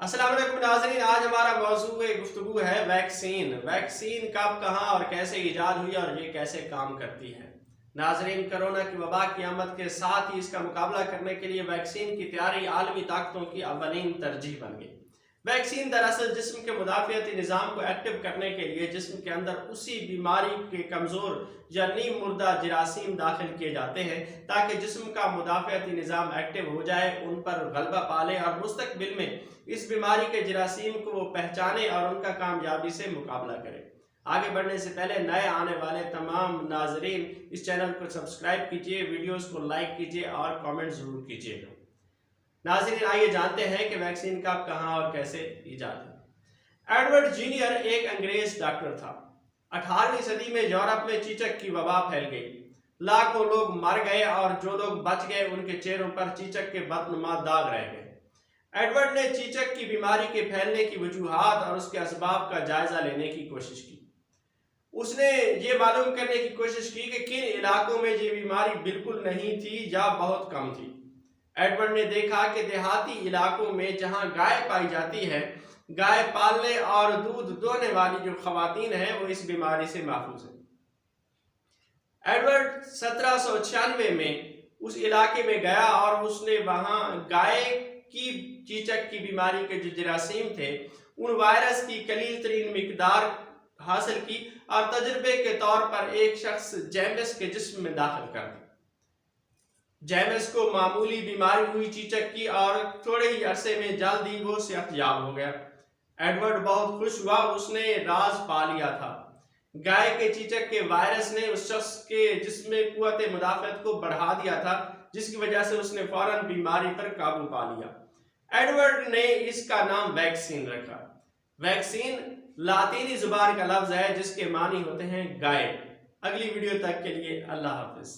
अस्सलाम वालेकुम नाज़रीन, आज हमारा मौज़ू गुफ्तगू है वैक्सीन। वैक्सीन कब, कहाँ और कैसे ईजाद हुई और ये कैसे काम करती है। नाज़रीन, कोरोना की वबा की आमद के साथ ही इसका मुकाबला करने के लिए वैक्सीन की तैयारी आलमी ताकतों की अव्वलीन तरजीह बन गई। वैक्सीन दरअसल जिस्म के मुदाफ़ियती निज़ाम को एक्टिव करने के लिए जिस्म के अंदर उसी बीमारी के कमज़ोर या नीम मुर्दा जरासीम दाखिल किए जाते हैं ताकि जिस्म का मुदाफ़ियती निज़ाम एक्टिव हो जाए, उन पर गलबा पाले और मुस्तकबिल में इस बीमारी के जरासीम को वो पहचाने और उनका कामयाबी से मुकाबला करे। आगे बढ़ने से पहले नए आने वाले तमाम नाजरीन इस चैनल को सब्सक्राइब कीजिए, वीडियोस को लाइक कीजिए और कमेंट जरूर कीजिएगा। नाजरीन, आइए जानते हैं कि वैक्सीन कब, कहाँ और कैसे ईजाद हुई। एडवर्ड जीनियर एक अंग्रेज डॉक्टर था। 18वीं सदी में यूरोप में चीचक की वबा फैल गई। लाखों लोग मर गए और जो लोग बच गए उनके चेहरों पर चीचक के बदनुमा दाग रह गए। एडवर्ड ने चीचक की बीमारी के फैलने की वजूहात और उसके असबाब का जायजा लेने की कोशिश की। उसने ये मालूम करने की कोशिश की कि किन इलाकों में ये बीमारी बिल्कुल नहीं थी या बहुत कम थी। एडवर्ड ने देखा कि देहाती इलाकों में जहां गाय पाई जाती है, गाय पालने और दूध दोहने वाली जो खवातीन हैं वो इस बीमारी से महफूज है। एडवर्ड 1796 में उस इलाके में गया और उसने वहां गाय की चीचक की बीमारी के जो जरासीम थे उन वायरस की कलील तरीन मिकदार हासिल की और तजुर्बे के तौर पर एक शख्स जेम्स के जिस्म में दाखिल कर दी। जेम्स को मामूली बीमारी हुई चीचक की और थोड़े ही अरसे में जल्दी वो सेहतयाब हो गया। एडवर्ड बहुत खुश हुआ, उसने राज पा लिया था। गाय के चीचक के वायरस ने उस शख्स के जिस्म में कुव्वत मुदाफ़त को बढ़ा दिया था, जिसकी वजह से उसने फौरन बीमारी पर काबू पा लिया। एडवर्ड ने इसका नाम वैक्सीन रखा। वैक्सीन लातीनी जुबान का लफ्ज है जिसके मानी होते हैं गाय। अगली वीडियो तक के लिए अल्लाह हाफिज।